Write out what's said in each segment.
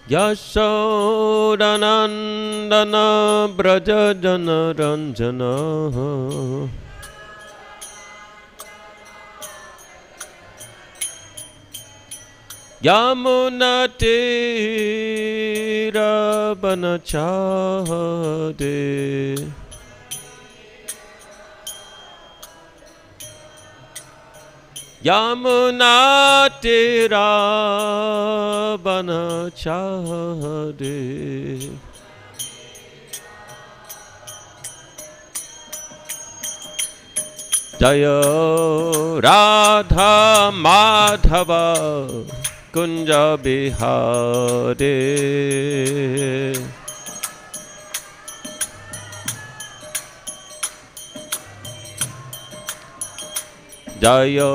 Yashodanandana Braja Jana Ranjana Yamunatira Banachade Yamunatira Banachade Jaya Radha Madhava Kunja Bihare Jaya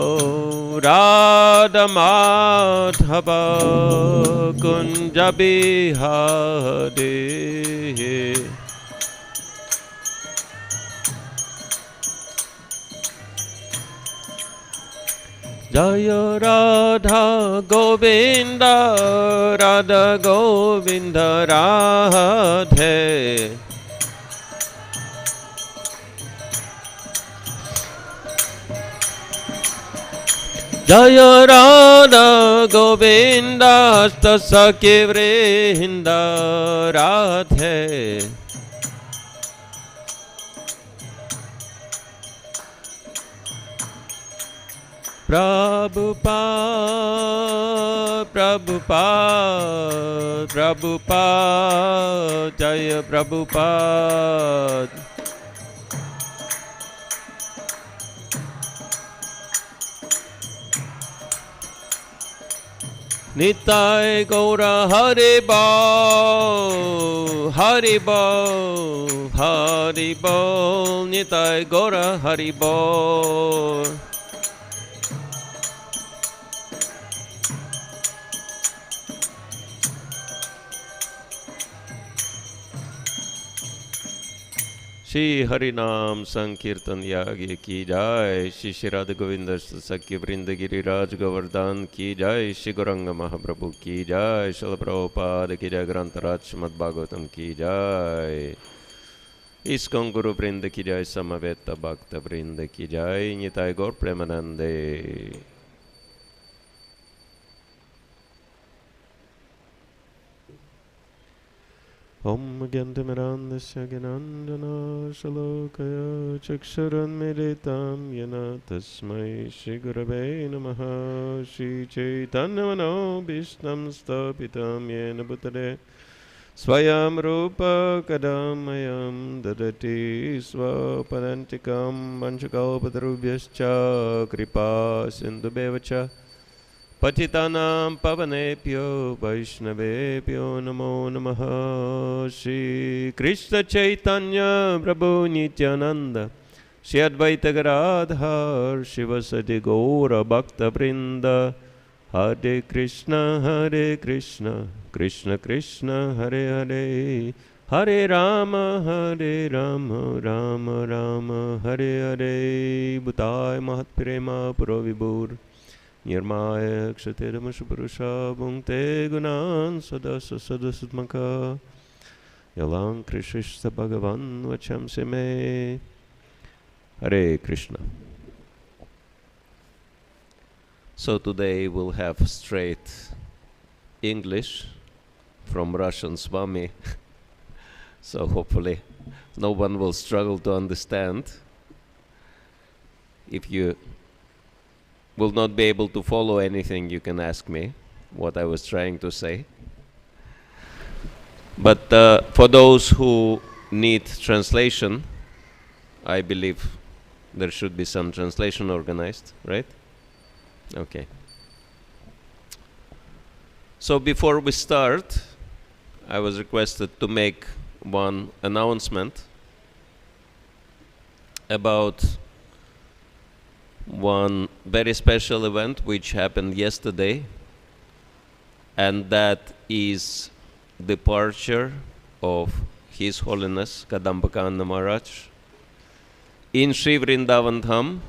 Radha Madhava Kunja Bihare Jaya Radha Govinda Radha Govinda Radhe Jaya Radha Govinda Stasaki Vrinda Radhe Prabhupada, Prabhupada, Prabhupada, Jaya Prabhupada. Nitai Gaura Haribo, Haribo, Haribo, Nitai Gaura Haribo. Shri Harinam Sankirtan Yagya ki jai, Shri Shri Radha Govinda Sakya Vrinda Giriraj Govardhan ki jai, Shri Gauranga Mahaprabhu ki jai, Srila Prabhupada ki jai, Grantaraj Śrīmad-Bhāgavatam ki jai, ISKCON Guru Vrinda ki jai, Samaveta Bhakta Vrinda ki jai, Nitai Gaur Premanande. Om Gyantamirandasya Gyanandana Shalokaya Chaksharan Militam Yana Tasmai Shri Gurave Namaha Shri Chaitanya Bhistam Stapitam Yena Bhutale Swayam Rupa Kadamayam Dadati Swapadantikam Vanchakalpatarubhyascha Kripa Sindhubevacha Patitanam Pavanepyo Vaishnavepyo Namo Namaha Shri Krishna Chaitanya Prabhu Nityananda Shri Advaita Gadadhar Shivasati Gaura Bhakta Vrinda Hare Krishna Krishna Krishna Hare Hare Hare Rama Rama Rama Hare Hare Bhutai Mahatprema Puravibhur Nirmaya Kshatiramaṣupurusha Bhunte Gunan Sadasa Sadasatmaka Yalang Krishista Bhagavan Vacham Seme Hare Krishna. So today we'll have straight English from Russian Swami. So hopefully no one will struggle to understand. If you will not be able to follow anything, you can ask me what I was trying to say. But for those who need translation, I believe there should be some translation organized, right? Okay. So before we start, I was requested to make one announcement about one very special event which happened yesterday, and that is departure of His Holiness Kadambakanda Maharaj in Sri Vrindavan Dham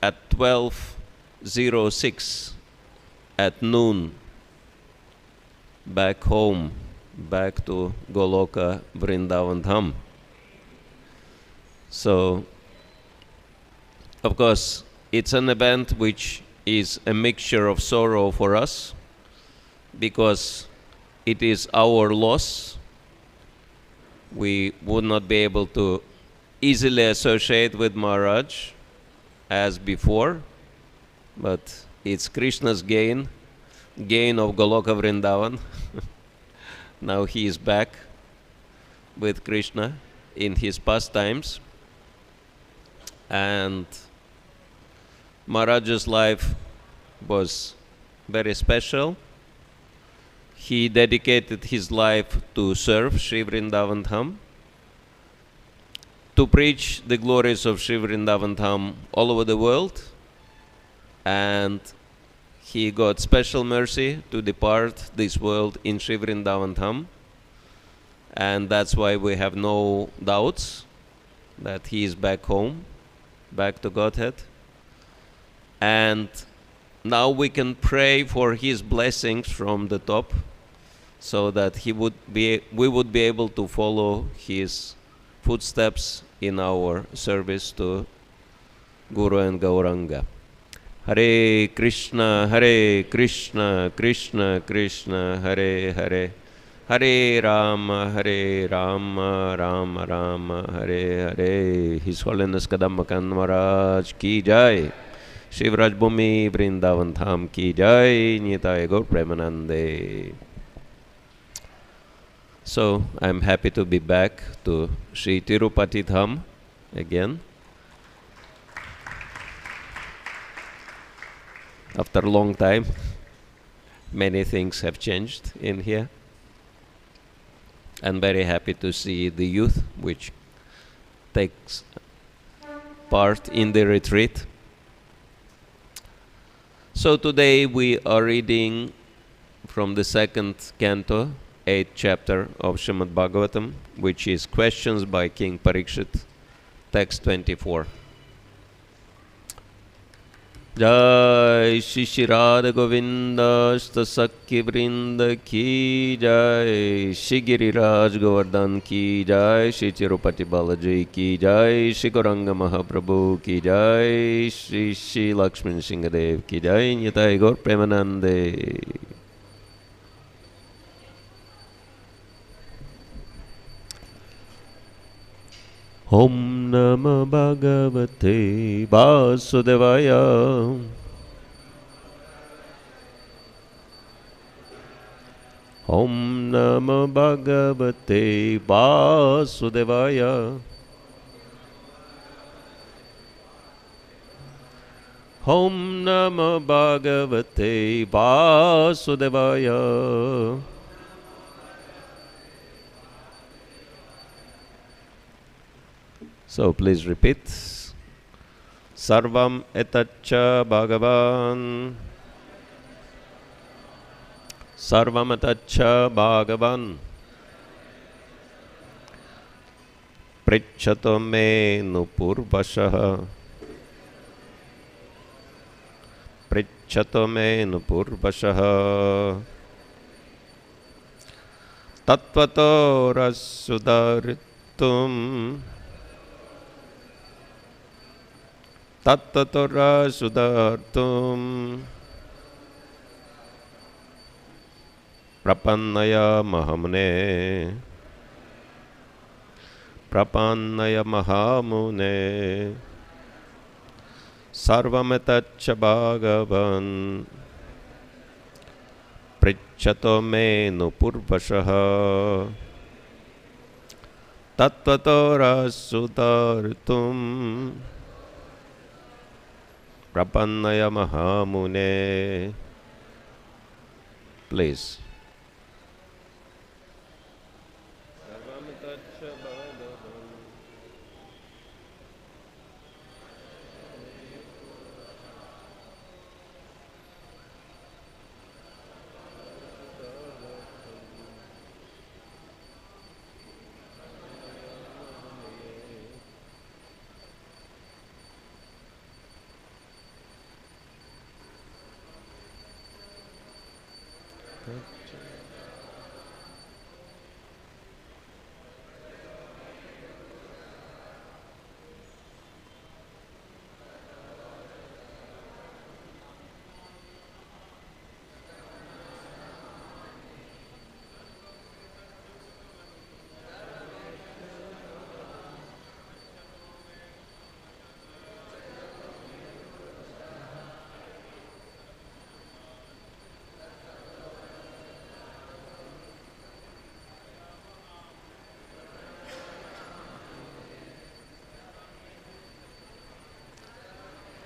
at 12:06 at noon back home, back to Goloka Vrindavan Dham. So, of course, it's an event which is a mixture of sorrow for us, because it is our loss. We would not be able to easily associate with Maharaj as before, but it's Krishna's gain of Goloka Vrindavan. Now he is back with Krishna in his pastimes, and Maharaj's life was very special. He dedicated his life to serve Sri Vrindavan Dham, to preach the glories of Sri Vrindavan Dham all over the world, and he got special mercy to depart this world in Sri Vrindavan Dham, and that's why we have no doubts that he is back home, back to Godhead. And now we can pray for his blessings from the top, so that we would be able to follow his footsteps in our service to Guru and Gauranga. Hare Krishna, Krishna Krishna, Hare Hare, Hare Rama, Rama Rama, Hare Hare. His Holiness Kadambakan Maharaj ki jai. Shivraj Bhumi Vrindavan Dham ki jai. Nitai Gaur Premanande. So I'm happy to be back to Sri Tirupati Dham again. After a long time, many things have changed in here. I'm very happy to see the youth which takes part in the retreat. So today we are reading from the second canto, 8th chapter of Śrīmad-Bhāgavatam, which is Questions by King Parikshit, text 24. Jai Shri Radha Govinda Sakhi Vrinda ki jai, Shri Giriraj Govardhan ki jai, Shri Tirupati Balaji ki jai, Shri Gauranga Mahaprabhu ki jai, Shri Shri Lakshman Singhadev ki jai. Nitai Gaur Premanande. Om Namah Bhagavate Vasudevaya. Om Namah Bhagavate Vasudevaya. Om Namah Bhagavate Vasudevaya. So please repeat. Sarvam etacha Bhagavan. Sarvam etacha Bhagavan. Prichato me nupurvashaha. Prichato me nupurvashaha. Tattvato rasudaritum. Tattatora sudartum Prapannaya Mahamune. Prapannaya Mahamune. Sarvametacha Bhagavan. Prichato me nupurvashaha. Tattvatora sudartum Prapannaya Mahamune. Please.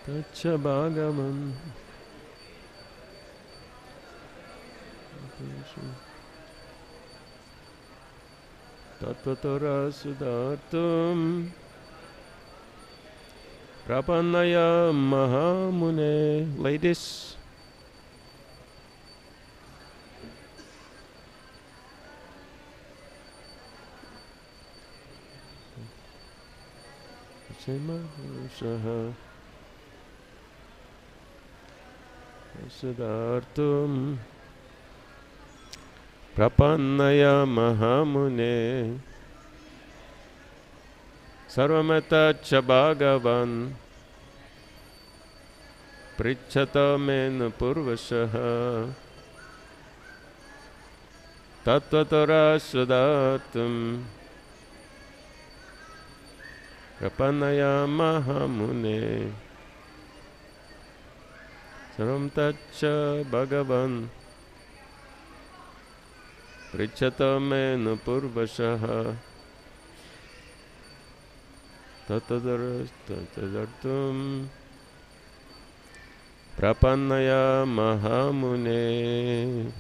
Tacha Bhagavan Tattvatora Sudartum Prapannaya Mahamune. Ladies, Siddhartham Prapannaya Mahamune Sarvamata cha Bhagavan Prichata men purvashaha Tattvatora Siddhartham Prapannaya Mahamune Saram Tacha Bhagavan Prichata men purvashaha Tattadartum Prapannaya Mahamune.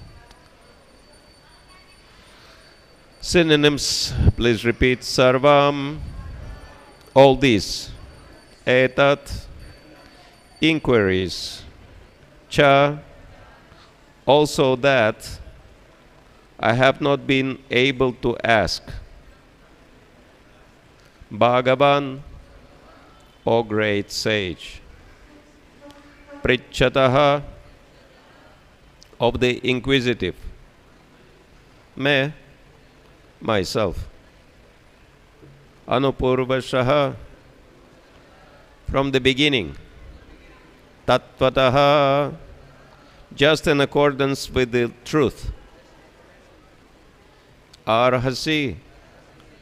Synonyms, please repeat. Sarvam, all these. Etat, inquiries. Cha, also that I have not been able to ask. Bhagavan, O great sage. Prichataha, of the inquisitive. Me, myself. Anupurvashaha, from the beginning. Tattvataha, just in accordance with the truth. Arhasi,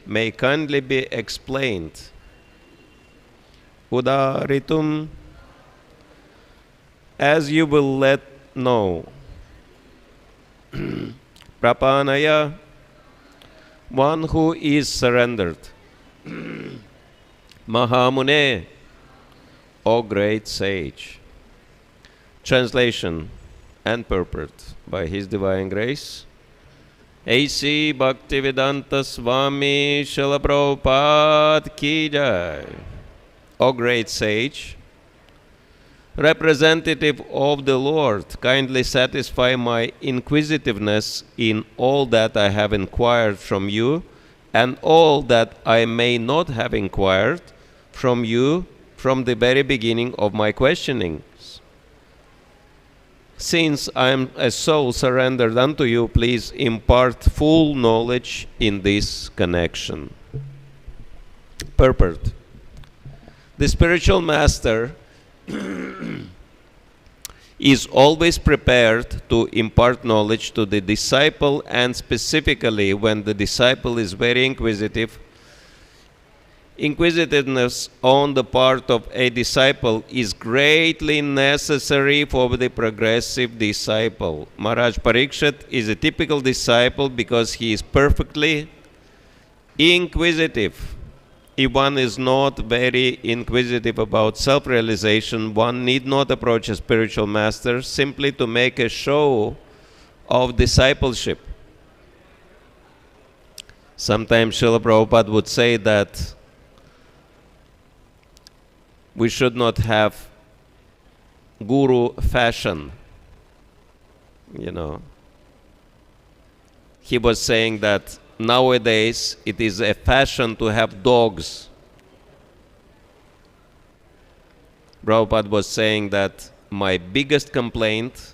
may kindly be explained. Udaritum, as you will let know. Prapanaya, one who is surrendered. Mahamune, O great sage. Translation and purport by His Divine Grace. A.C. Bhaktivedanta Swami Srila Prabhupada Ki Jai. O great sage, representative of the Lord, kindly satisfy my inquisitiveness in all that I have inquired from you and all that I may not have inquired from you from the very beginning of my questionings. Since I am a soul surrendered unto you, please impart full knowledge in this connection. Purport. The spiritual master is always prepared to impart knowledge to the disciple, and specifically when the disciple is very inquisitive. Inquisitiveness on the part of a disciple is greatly necessary for the progressive disciple. Maharaj Parikshit is a typical disciple because he is perfectly inquisitive. If one is not very inquisitive about self-realization, one need not approach a spiritual master simply to make a show of discipleship. Sometimes Srila Prabhupada would say that we should not have guru fashion, He was saying that nowadays it is a fashion to have dogs. Prabhupada was saying that my biggest complaint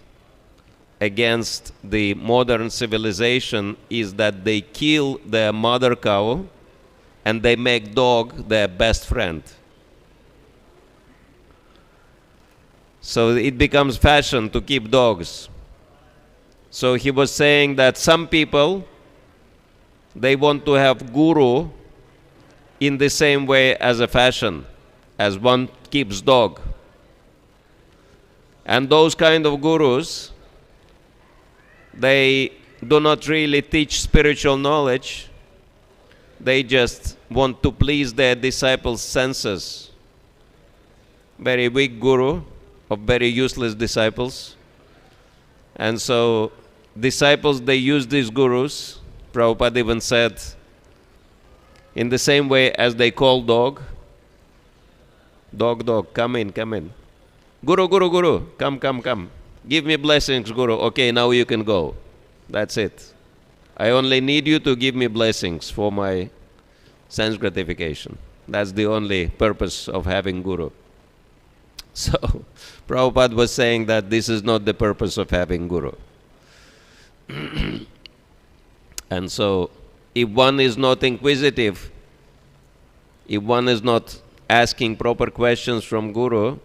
against the modern civilization is that they kill their mother cow and they make dog their best friend. So it becomes fashion to keep dogs. So he was saying that some people, they want to have guru in the same way as a fashion, as one keeps dog. And those kind of gurus, they do not really teach spiritual knowledge. They just want to please their disciples' senses. very weak guru of very useless disciples. And so disciples, they use these gurus. Prabhupada even said, in the same way as they call dog, dog, come in. Guru, come. Give me blessings, Guru. Okay, now you can go. That's it. I only need you to give me blessings for my sense gratification. That's the only purpose of having Guru. So, Prabhupada was saying that this is not the purpose of having Guru. And so, if one is not inquisitive, if one is not asking proper questions from Guru,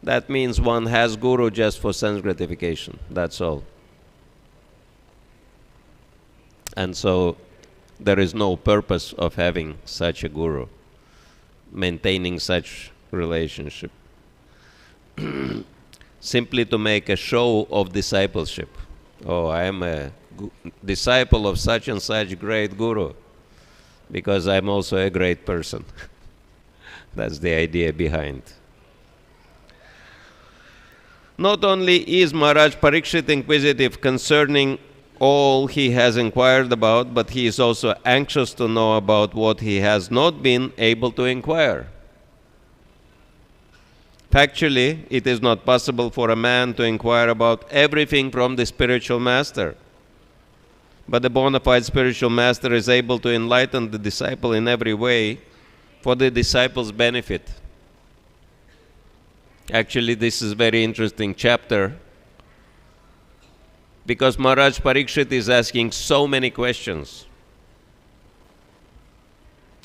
that means one has Guru just for sense gratification. That's all. And so, there is no purpose of having such a Guru, maintaining such relationship. Simply to make a show of discipleship. Oh, I am a disciple of such and such great Guru, because I'm also a great person. That's the idea behind. Not only is Maharaj Parikshit inquisitive concerning all he has inquired about, but he is also anxious to know about what he has not been able to inquire. Factually, it is not possible for a man to inquire about everything from the spiritual master. But the bona fide spiritual master is able to enlighten the disciple in every way for the disciple's benefit. Actually, this is a very interesting chapter, because Maharaj Parikshit is asking so many questions.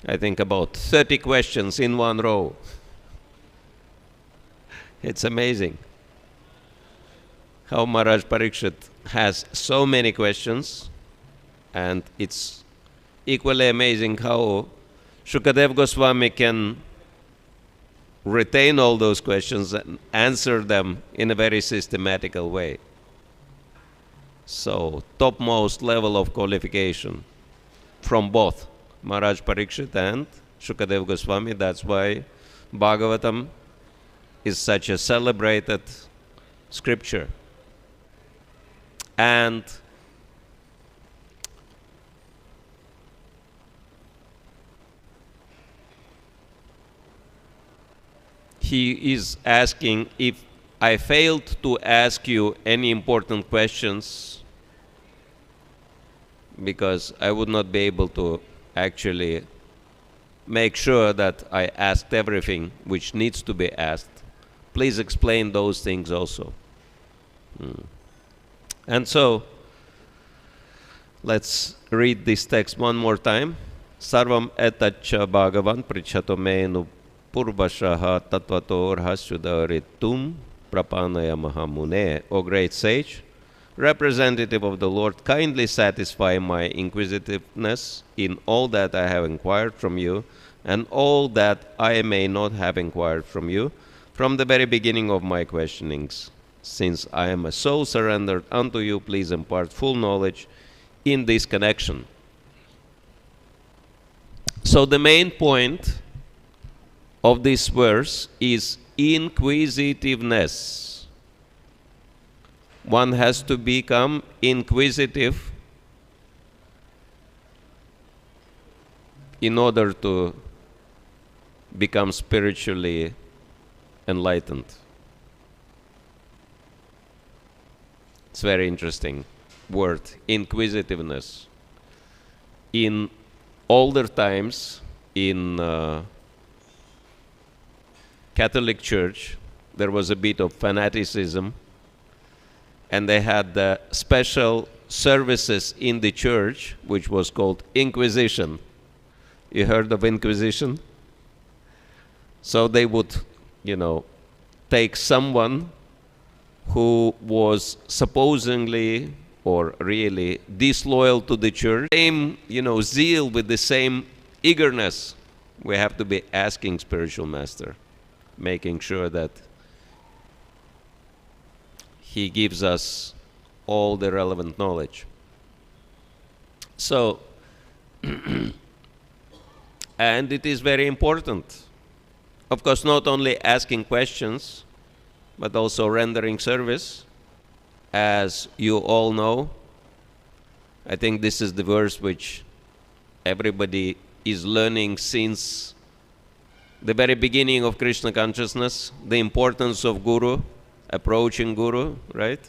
I think about 30 questions in one row. It's amazing how Maharaj Parikshit has so many questions, and it's equally amazing how Shukadeva Goswami can retain all those questions and answer them in a very systematical way. So, topmost level of qualification from both Maharaj Parikshit and Shukadeva Goswami. That's why Bhāgavatam is such a celebrated scripture. And he is asking, if I failed to ask you any important questions, because I would not be able to actually make sure that I asked everything which needs to be asked, please explain those things also. And so, let's read this text one more time. Sarvam etaccha bhagavan prichato menu purvashaha tattvato rahasudaritum prapanaya mahamune. O great sage, representative of the Lord, kindly satisfy my inquisitiveness in all that I have inquired from you, and all that I may not have inquired from you, from the very beginning of my questionings. Since I am a soul surrendered unto you, please impart full knowledge in this connection. So the main point of this verse is inquisitiveness. One has to become inquisitive in order to become spiritually enlightened. It's a very interesting word, inquisitiveness. In older times, in Catholic Church, there was a bit of fanaticism, and they had special services in the church, which was called Inquisition. You heard of Inquisition? So they would, take someone who was supposedly or really disloyal to the church, same, zeal, with the same eagerness. We have to be asking spiritual master, making sure that he gives us all the relevant knowledge. So, and it is very important Of course, not only asking questions, but also rendering service. As you all know, I think this is the verse which everybody is learning since the very beginning of Krishna consciousness, the importance of Guru, approaching Guru, right?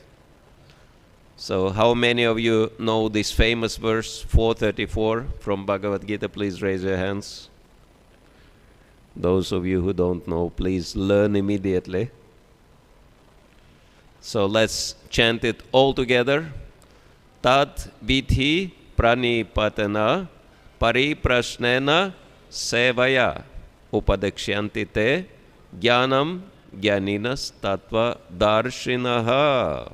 So how many of you know this famous verse, 434 from Bhagavad Gita? Please raise your hands. Those of you who don't know, please learn immediately. So let's chant it all together. Tat vidhi pranipatana pariprashnena sevaya upadakshyanti te jnanam jnaninas tattva darshinaha.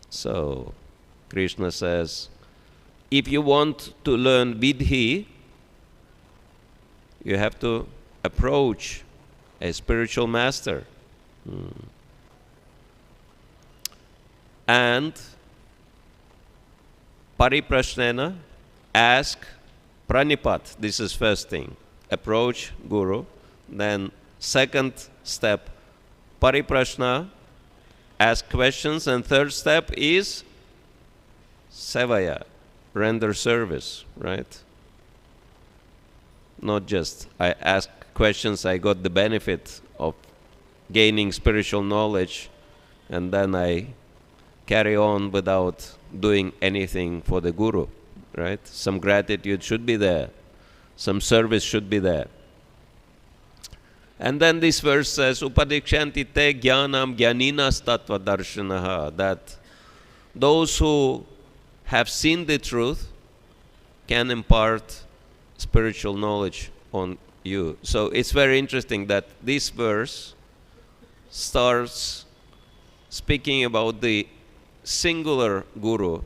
So Krishna says, if you want to learn vidhi, you have to approach a spiritual master. And pariprashnena, ask, pranipat, this is first thing, approach Guru. Then second step, pariprashna, ask questions. And third step is sevaya, render service, right? Not just I ask questions, I got the benefit of gaining spiritual knowledge, and then I carry on without doing anything for the Guru, right? Some gratitude should be there. Some service should be there. And then this verse says, Upadikshanti te jnanam jnaninas tattva darshanaha, that those who have seen the truth can impart spiritual knowledge on you. So it's very interesting that this verse starts speaking about the singular Guru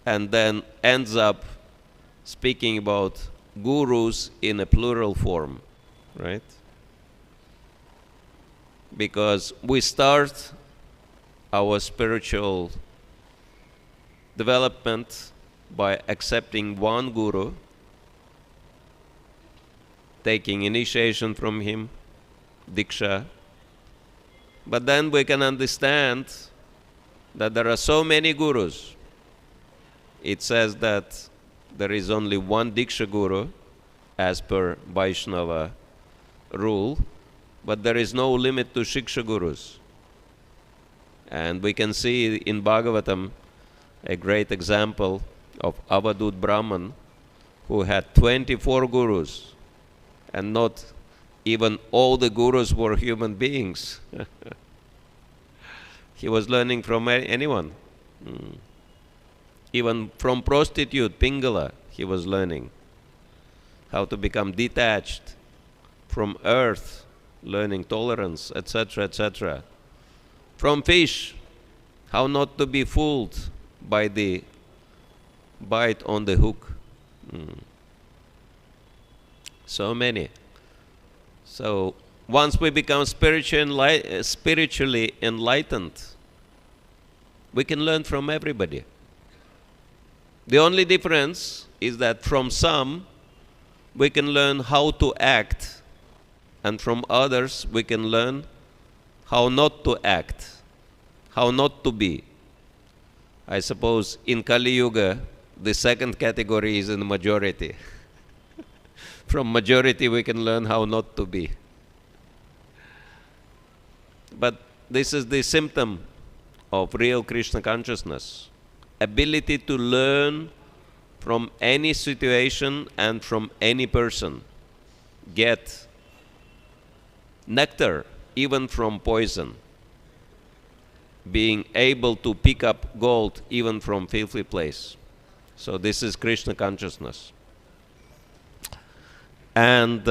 and then ends up speaking about gurus in a plural form, right? Because we start our spiritual development by accepting one Guru, taking initiation from him, Diksha. But then we can understand that there are so many gurus. It says that there is only one Diksha Guru as per Vaishnava rule, but there is no limit to Shiksha Gurus. And we can see in Bhagavatam a great example of Avadut Brahman who had 24 gurus, and not even all the gurus were human beings. He was learning from anyone. Even from prostitute Pingala, he was learning how to become detached from earth, learning tolerance, etc., etc. From fish, how not to be fooled by the bite on the hook. So many. So once we become spiritually enlightened, we can learn from everybody. The only difference is that from some we can learn how to act, and from others we can learn how not to act, how not to be. I suppose in Kali Yuga, the second category is in the majority. From majority we can learn how not to be. But this is the symptom of real Krishna consciousness. Ability to learn from any situation and from any person. Get nectar even from poison. Being able to pick up gold even from filthy place. So this is Krishna consciousness. And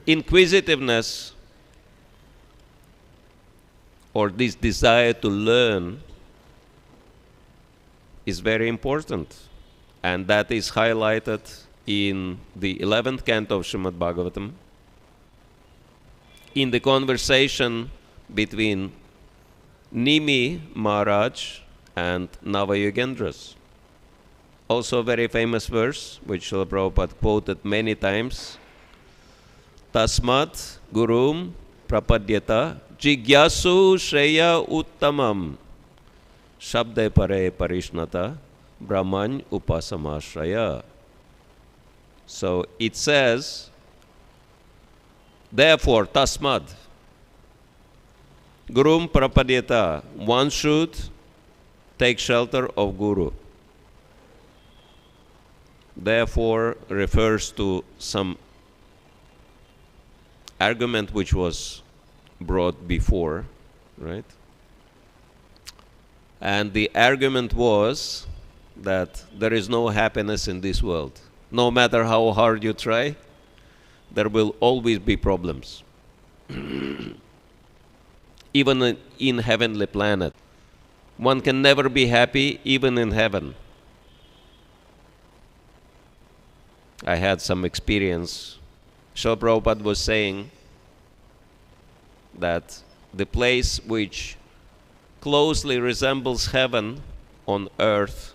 inquisitiveness, or this desire to learn, is very important. And that is highlighted in the 11th canto of Śrīmad-Bhāgavatam, in the conversation between Nimi Maharaj and Navayogendras. Also a very famous verse, which Srila Prabhupada quoted many times. Tasmat gurum prapadyata jigyasu shreya uttamam shabde pare parishnata brahman upasamashraya. So it says, therefore, tasmad gurum prapadyata, one should take shelter of Guru. Therefore refers to some argument which was brought before, right? And the argument was that there is no happiness in this world. No matter how hard you try, there will always be problems. Even in heavenly planet, one can never be happy even in heaven. I had some experience. Srila Prabhupada was saying that the place which closely resembles heaven on earth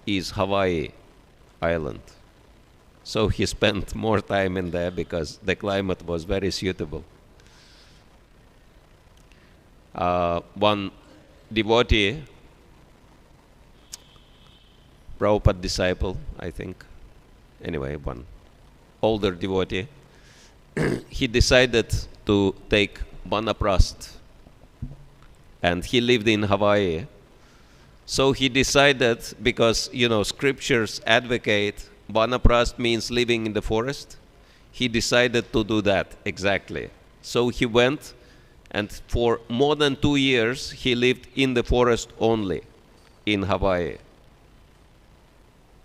is Hawaii Island. So he spent more time in there because the climate was very suitable. One devotee, Prabhupada disciple, I think, anyway, one older devotee, he decided to take Banaprast, and he lived in Hawaii. So he decided, because, scriptures advocate Banaprast means living in the forest, he decided to do that exactly. So he went, and for more than 2 years, he lived in the forest only in Hawaii.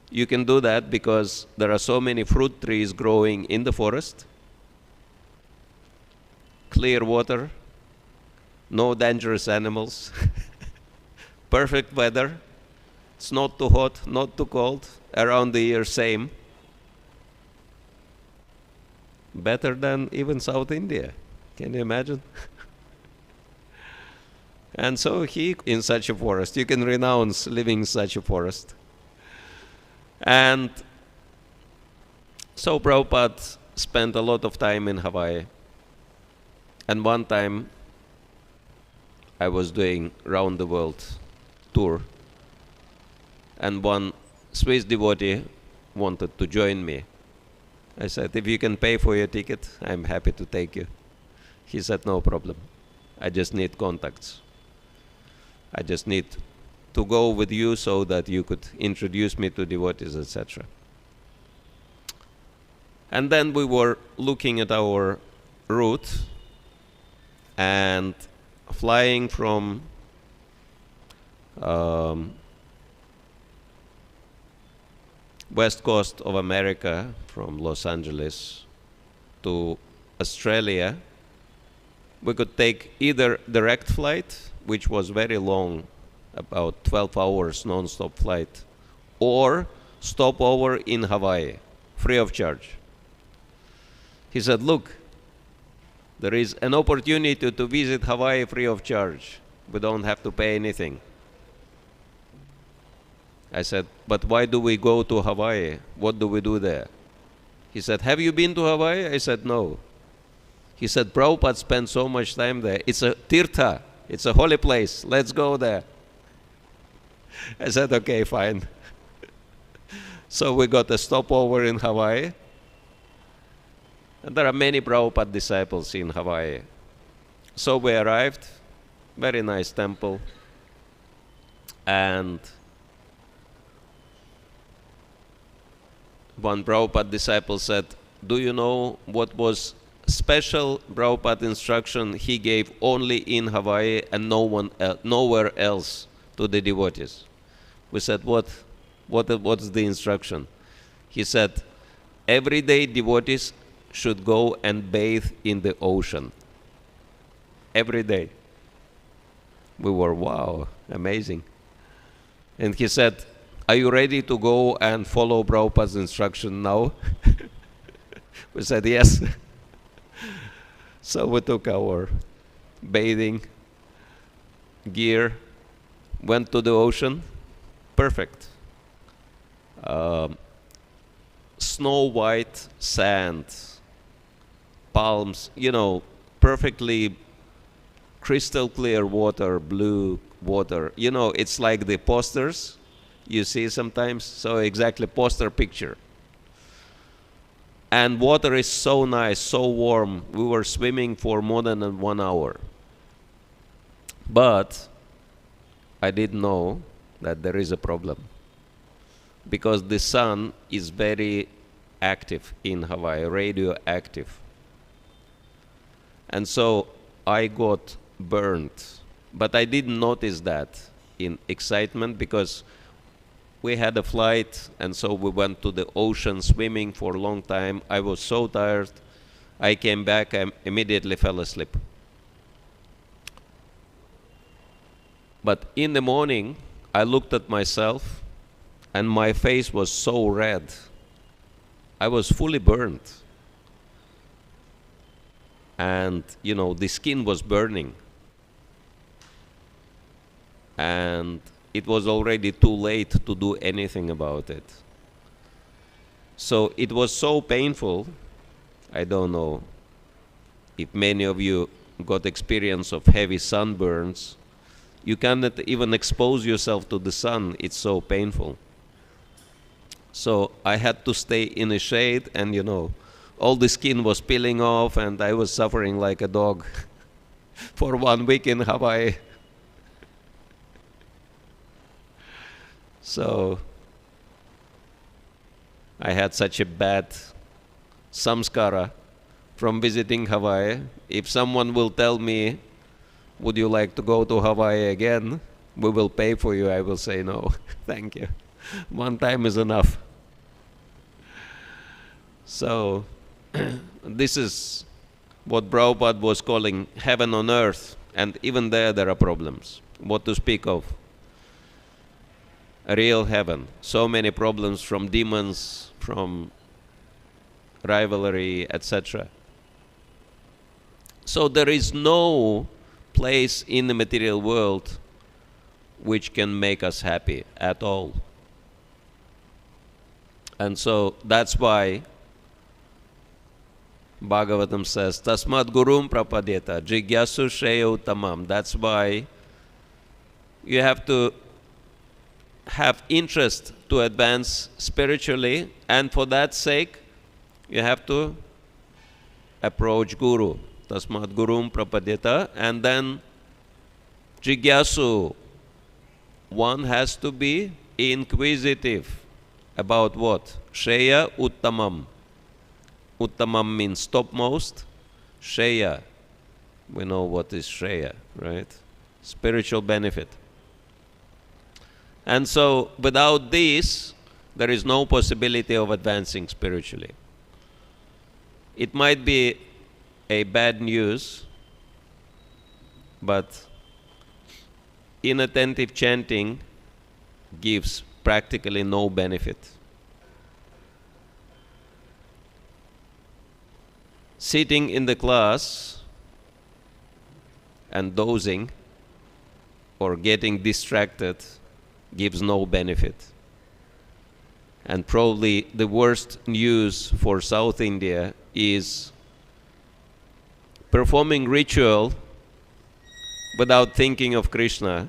You can do that because there are so many fruit trees growing in the forest, clear water, no dangerous animals, perfect weather. It's not too hot, not too cold, around the year same. Better than even South India. Can you imagine? And so he, in such a forest, you can renounce living in such a forest. And so Prabhupada spent a lot of time in Hawaii. And one time, I was doing round the world tour, and one Swiss devotee wanted to join me. I said, if you can pay for your ticket, I'm happy to take you. He said, no problem. I just need contacts. I just need to go with you so that you could introduce me to devotees, etc. And then we were looking at our route and flying from west coast of America, from Los Angeles to Australia. We could take either direct flight, which was very long, about 12 hours non-stop flight, or stopover in Hawaii, free of charge. He said, look, there is an opportunity to visit Hawaii free of charge. We don't have to pay anything. I said, but why do we go to Hawaii? What do we do there? He said, have you been to Hawaii? I said, no. He said, Prabhupada spent so much time there. It's a tirtha. It's a holy place. Let's go there. I said, okay, fine. So we got a stopover in Hawaii. And there are many Prabhupada disciples in Hawaii. So we arrived, very nice temple. And one Prabhupada disciple said, do you know what was special Prabhupada instruction he gave only in Hawaii and nowhere else to the devotees? We said, what's the instruction? He said, every day devotees should go and bathe in the ocean. Every day. We were, wow, amazing. And he said, are you ready to go and follow Prabhupada's instruction now? We said, yes. So we took our bathing gear, went to the ocean. Perfect. Snow white sand, palms, perfectly crystal clear water, blue water. It's like the posters you see sometimes. So exactly poster picture. And water is so nice, so warm. We were swimming for more than 1 hour. But I didn't know that there is a problem, because the sun is very active in Hawaii, radioactive. And so I got burnt. But I didn't notice that in excitement, because we had a flight, and so we went to the ocean swimming for a long time. I was so tired. I came back, I immediately fell asleep. But in the morning, I looked at myself, and my face was so red. I was fully burnt. And, the skin was burning. And it was already too late to do anything about it. So it was so painful. I don't know if many of you got experience of heavy sunburns. You cannot even expose yourself to the sun. It's so painful. So I had to stay in the shade, and all the skin was peeling off, and I was suffering like a dog for 1 week in Hawaii. So I had such a bad samskara from visiting Hawaii. If someone will tell me, would you like to go to Hawaii again? We will pay for you. I will say no. Thank you. One time is enough. So this is what Prabhupada was calling heaven on earth. And even there are problems. What to speak of a real heaven. So many problems from demons, from rivalry, etc. So there is no place in the material world which can make us happy at all. And so that's why Bhagavatam says, Tasmad Gurum Prapadyeta, Jigyasu Shreya Uttamam. That's why you have to have interest to advance spiritually, and for that sake, you have to approach Guru. Tasmad Gurum Prapadyeta, and then Jigyasu. One has to be inquisitive about what? Shreya Uttamam. Uttamam means topmost. Shreya. We know what is Shreya, right? Spiritual benefit. And so, without this, there is no possibility of advancing spiritually. It might be a bad news, but inattentive chanting gives practically no benefit. Sitting in the class and dozing or getting distracted gives no benefit. And probably the worst news for South India is performing ritual without thinking of Krishna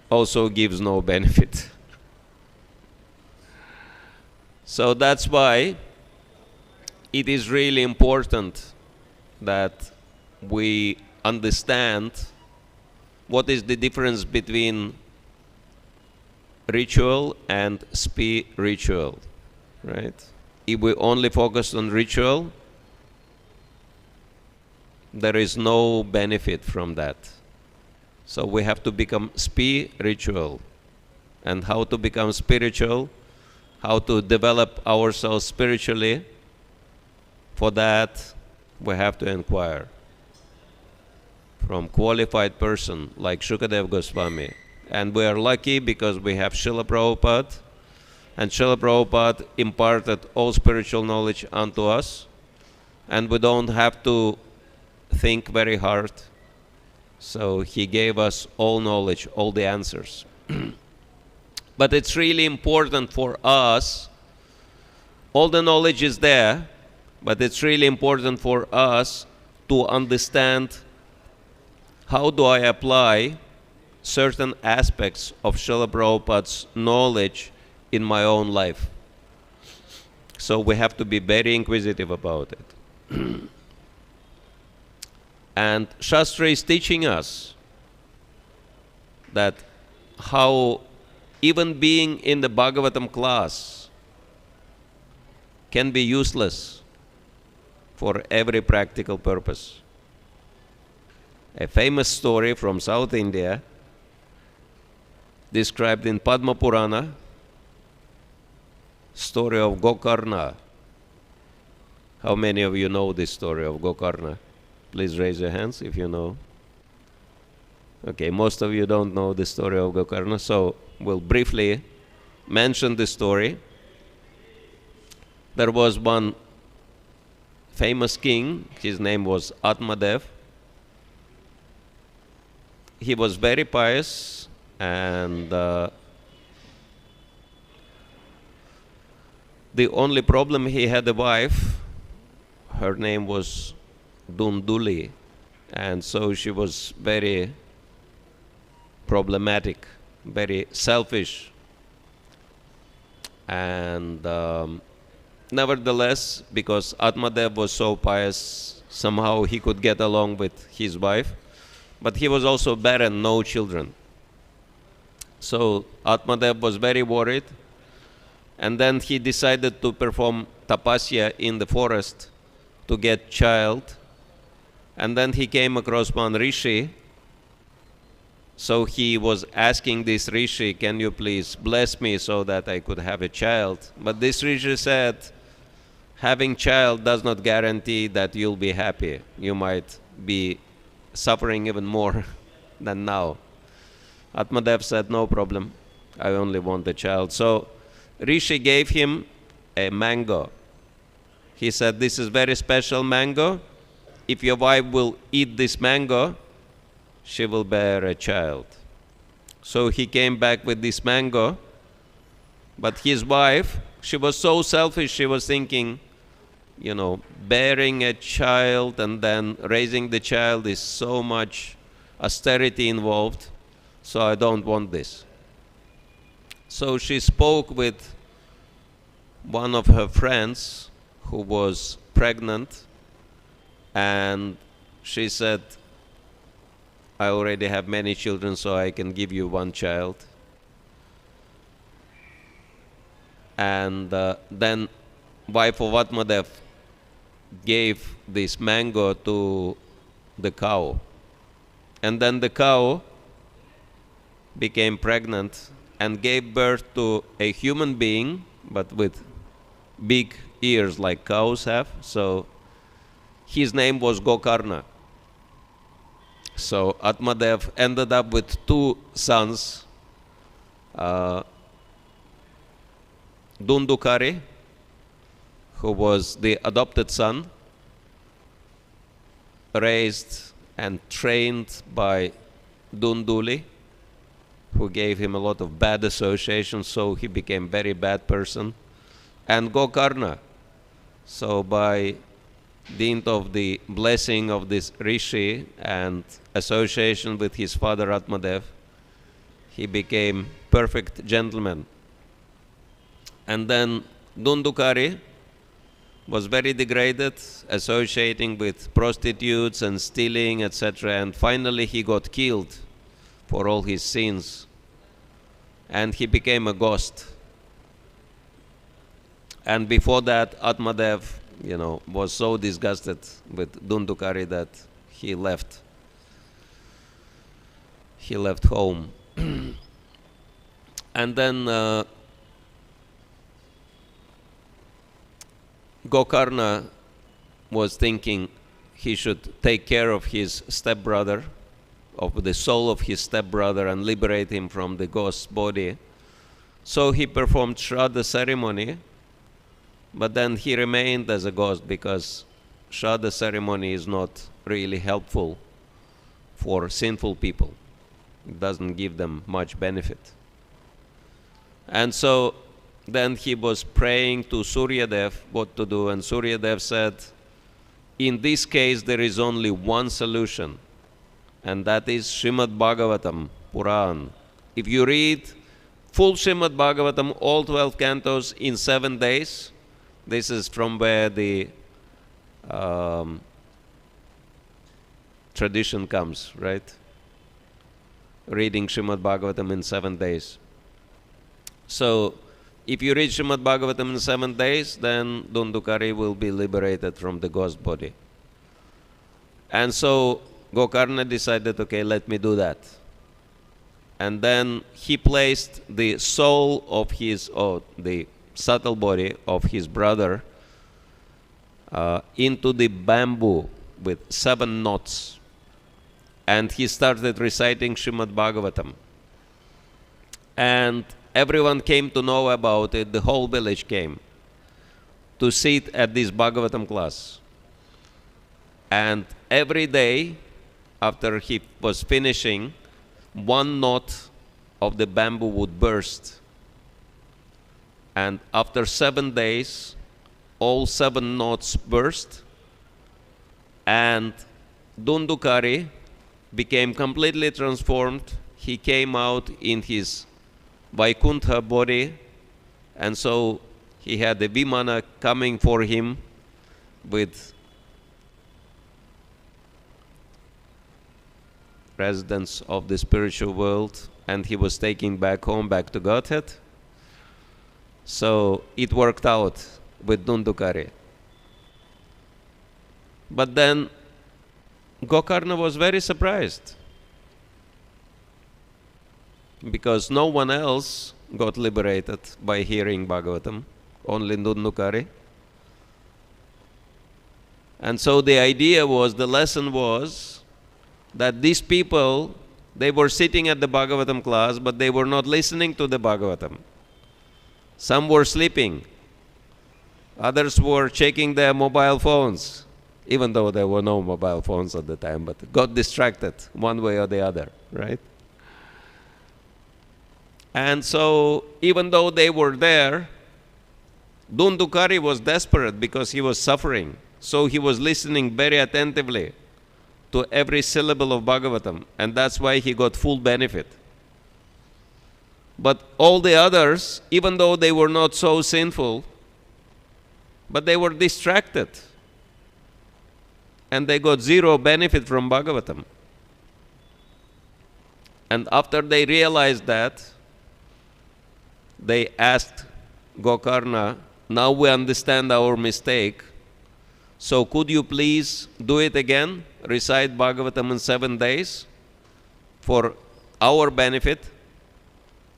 also gives no benefit. So that's why it is really important that we understand what is the difference between ritual and spiritual, right? If we only focus on ritual, there is no benefit from that. So we have to become spiritual. And how to become spiritual, how to develop ourselves spiritually, for that we have to inquire from qualified person like Shukadev Goswami. And we are lucky because we have Srila Prabhupada, and Srila Prabhupada imparted all spiritual knowledge unto us, and we don't have to think very hard. So he gave us all knowledge, all the answers. But it's really important for us, all the knowledge is there, But it's really important for us to understand how do I apply certain aspects of Srila Prabhupada's knowledge in my own life. So we have to be very inquisitive about it. And Shastra is teaching us that how even being in the Bhagavatam class can be useless for every practical purpose. A famous story from South India, described in Padma Purāṇa, story of Gokarna. How many of you know this story of Gokarna? Please raise your hands if you know. Okay, most of you don't know the story of Gokarna, so we'll briefly mention the story. There was one famous king, his name was Atmadev. He was very pious, and the only problem, he had a wife. Her name was Dunduli, and so she was very problematic, very selfish. And nevertheless, because Atmadev was so pious, somehow he could get along with his wife, but he was also barren, no children. So Atmadev was very worried, and then he decided to perform tapasya in the forest to get child. And then he came across one rishi. So he was asking this rishi, can you please bless me so that I could have a child? But this rishi said, having child does not guarantee that you'll be happy. You might be suffering even more than now. Atmadev said, no problem, I only want a child. So Rishi gave him a mango. He said, this is very special mango. If your wife will eat this mango, she will bear a child. So he came back with this mango, but his wife, she was so selfish, she was thinking, you know, bearing a child and then raising the child is so much austerity involved, so I don't want this. So she spoke with one of her friends who was pregnant, and she said, I already have many children, so I can give you one child. And then wife of Atmadev gave this mango to the cow. And then the cow became pregnant and gave birth to a human being, but with big ears like cows have. So his name was Gokarna. So Atmadev ended up with two sons, Dundukari, who was the adopted son, raised and trained by Dunduli, who gave him a lot of bad associations, so he became a very bad person, and Gokarna. So by dint of the blessing of this rishi and association with his father Atmadev, he became perfect gentleman. And then Dundukari was very degraded, associating with prostitutes and stealing, etc. And finally he got killed for all his sins, and he became a ghost. And before that, Atmadev, you know, was so disgusted with Dundukari that he left. He left home. And then Gokarna was thinking he should take care of his stepbrother, of the soul of his stepbrother, and liberate him from the ghost's body. So he performed Shraddha ceremony, but then he remained as a ghost because Shraddha ceremony is not really helpful for sinful people. It doesn't give them much benefit. And so then he was praying to Suryadev what to do, and Suryadev said, in this case there is only one solution, and that is Śrīmad-Bhāgavatam Purāṇa. If you read full Śrīmad-Bhāgavatam, all 12 cantos in 7 days, this is from where the tradition comes, right? Reading Śrīmad-Bhāgavatam in 7 days. So, if you read Śrīmad-Bhāgavatam in 7 days, then Dhundukari will be liberated from the ghost body. And so, Gokarna decided, okay, let me do that. And then he placed the soul of his, or the subtle body of his brother into the bamboo with 7 knots. And he started reciting Śrīmad-Bhāgavatam. And everyone came to know about it. The whole village came to sit at this Bhagavatam class. And every day, after he was finishing, 1 knot of the bamboo would burst. And after 7 days, all 7 knots burst. And Dhundukari became completely transformed. He came out in his Vaikuntha body, and so he had the Vimana coming for him with residents of the spiritual world, and he was taking back home, back to Godhead. So it worked out with Dhundukari. But then Gokarna was very surprised, because no one else got liberated by hearing Bhagavatam, only Dhundukari. And so the idea was, the lesson was, that these people, they were sitting at the Bhagavatam class, but they were not listening to the Bhagavatam. Some were sleeping. Others were checking their mobile phones, even though there were no mobile phones at the time, but got distracted one way or the other, right? And so, even though they were there, Dhundukari was desperate because he was suffering. So he was listening very attentively to every syllable of Bhagavatam, and that's why he got full benefit. But all the others, even though they were not so sinful, but they were distracted, and they got 0 benefit from Bhagavatam. And after they realized that, they asked Gokarna, now we understand our mistake, so could you please do it again, recite Bhagavatam in 7 days for our benefit?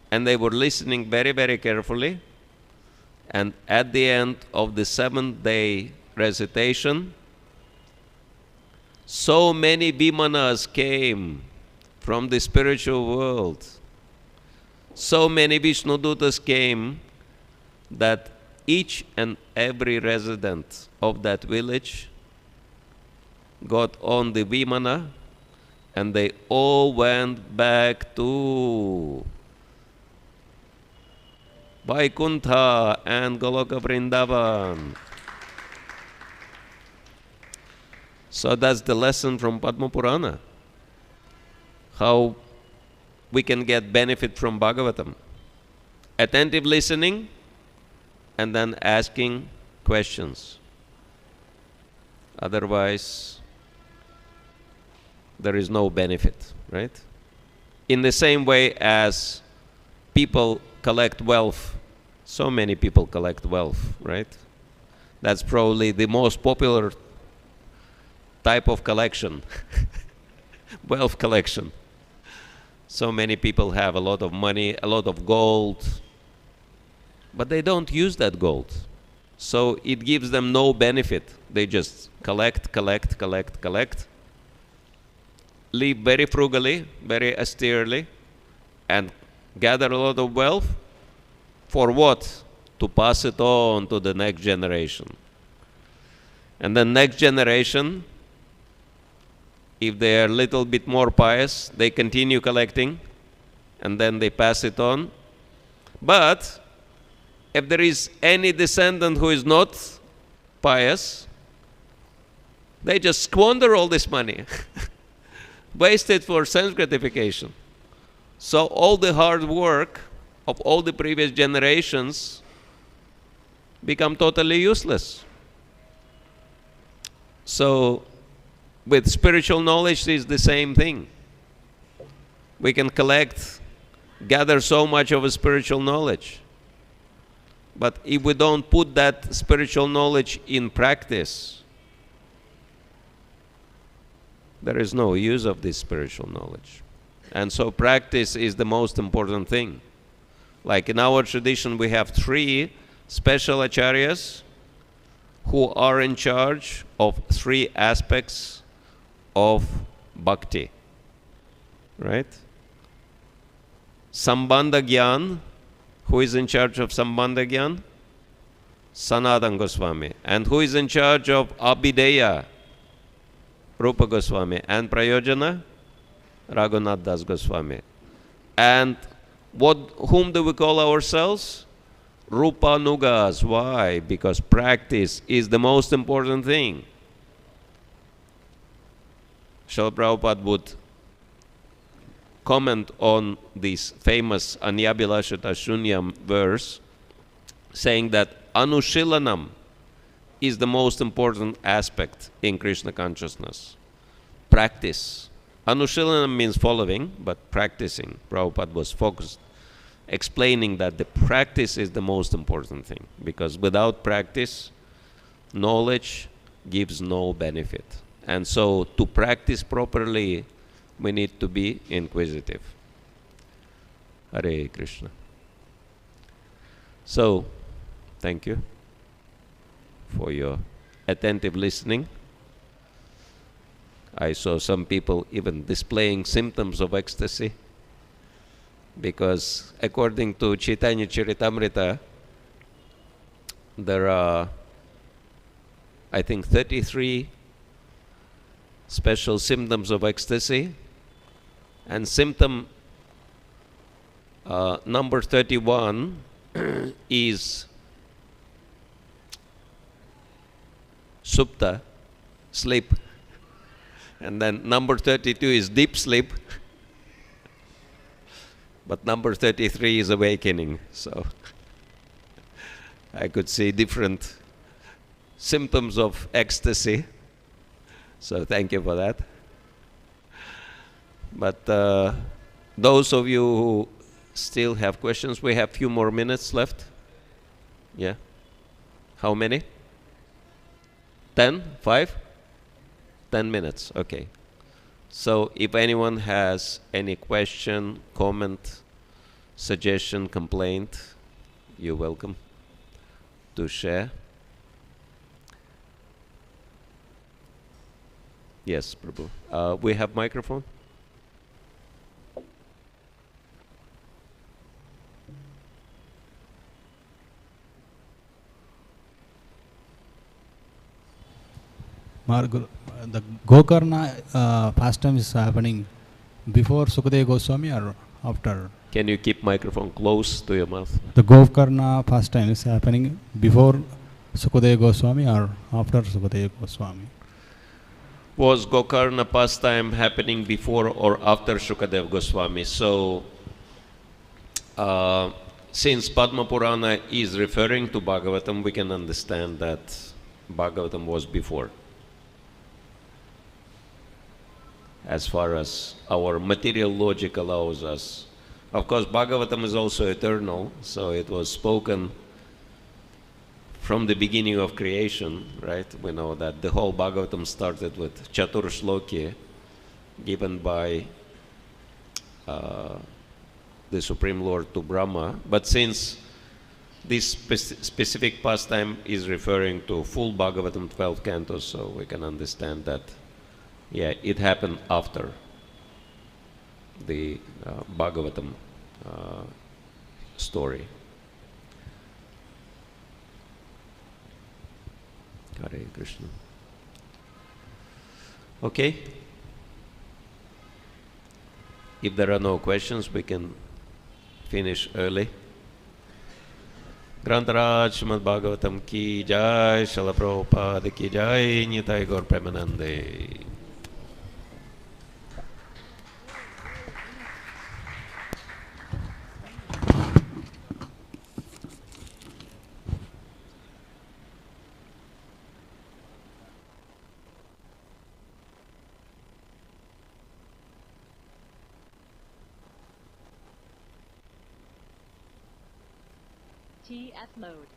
And they were listening very, very carefully. And at the end of the 7th-day recitation, so many Vimanas came from the spiritual world. So many Vishnudutas came that each and every resident of that village got on the Vimana, and they all went back to Vaikuntha and Goloka Vrindavan. So that's the lesson from Padma Purana, how we can get benefit from Bhagavatam. Attentive listening and then asking questions. Otherwise, there is no benefit, right? In the same way as people collect wealth, so many people collect wealth, right? That's probably the most popular type of collection, wealth collection. So many people have a lot of money, a lot of gold, but they don't use that gold. So it gives them no benefit. They just collect, collect, collect, collect, live very frugally, very austerely, and gather a lot of wealth. For what? To pass it on to the next generation. And the next generation, if they are a little bit more pious, they continue collecting, and then they pass it on. But if there is any descendant who is not pious, they just squander all this money, waste it for sense gratification. So all the hard work of all the previous generations become totally useless. So with spiritual knowledge, it is the same thing. We can gather so much of a spiritual knowledge. But if we don't put that spiritual knowledge in practice, there is no use of this spiritual knowledge. And so practice is the most important thing. Like in our tradition, we have 3 special acharyas who are in charge of 3 aspects of bhakti, right? Sambandha Gyan, who is in charge of Sambandha Gyan? Sanatana Goswami. And who is in charge of Abhideya? Rupa Goswami. And Prayojana? Raghunath Das Goswami. And whom do we call ourselves? Rupanugas. Why? Because practice is the most important thing. Srila Prabhupada would comment on this famous Anyabhilashata Shunyam verse, saying that Anushilanam is the most important aspect in Krishna consciousness. Practice. Anushilanam means following, but practicing. Prabhupada was focused, explaining that the practice is the most important thing, because without practice, knowledge gives no benefit. And so to practice properly, we need to be inquisitive. Hare Krishna. So, thank you for your attentive listening. I saw some people even displaying symptoms of ecstasy, because according to Chaitanya Charitamrita, there are, I think, 33 special symptoms of ecstasy, and symptom number 31 is supta, sleep, and then number 32 is deep sleep, but number 33 is awakening. So I could see different symptoms of ecstasy. So thank you for that. But those of you who still have questions, we have a few more minutes left. Yeah? How many? 10? 5? 10 minutes, okay. So if anyone has any question, comment, suggestion, complaint, you're welcome to share. Yes, Prabhu. We have microphone? The Gokarna pastime is happening before Sukadeva Goswami or after? Can you keep microphone close to your mouth? The Gokarna pastime is happening before Sukadeva Goswami or after Sukadeva Goswami? Was Gokarna pastime happening before or after Shukadeva Goswami? So, since Padma Purāṇa is referring to Bhāgavatam, we can understand that Bhāgavatam was before, as far as our material logic allows us. Of course, Bhāgavatam is also eternal, so it was spoken from the beginning of creation, right? We know that the whole Bhāgavatam started with Chatur Shloki, given by the Supreme Lord to Brahma. But since this specific pastime is referring to full Bhāgavatam 12 cantos, so we can understand that, yeah, it happened after the Bhāgavatam story. Hare Krishna. Okay. If there are no questions, we can finish early. Grantaraj Śrīmad-Bhāgavatam ki jai, Śrīla Prabhupada ki jai, Nitai Gaur Premanande. TF mode.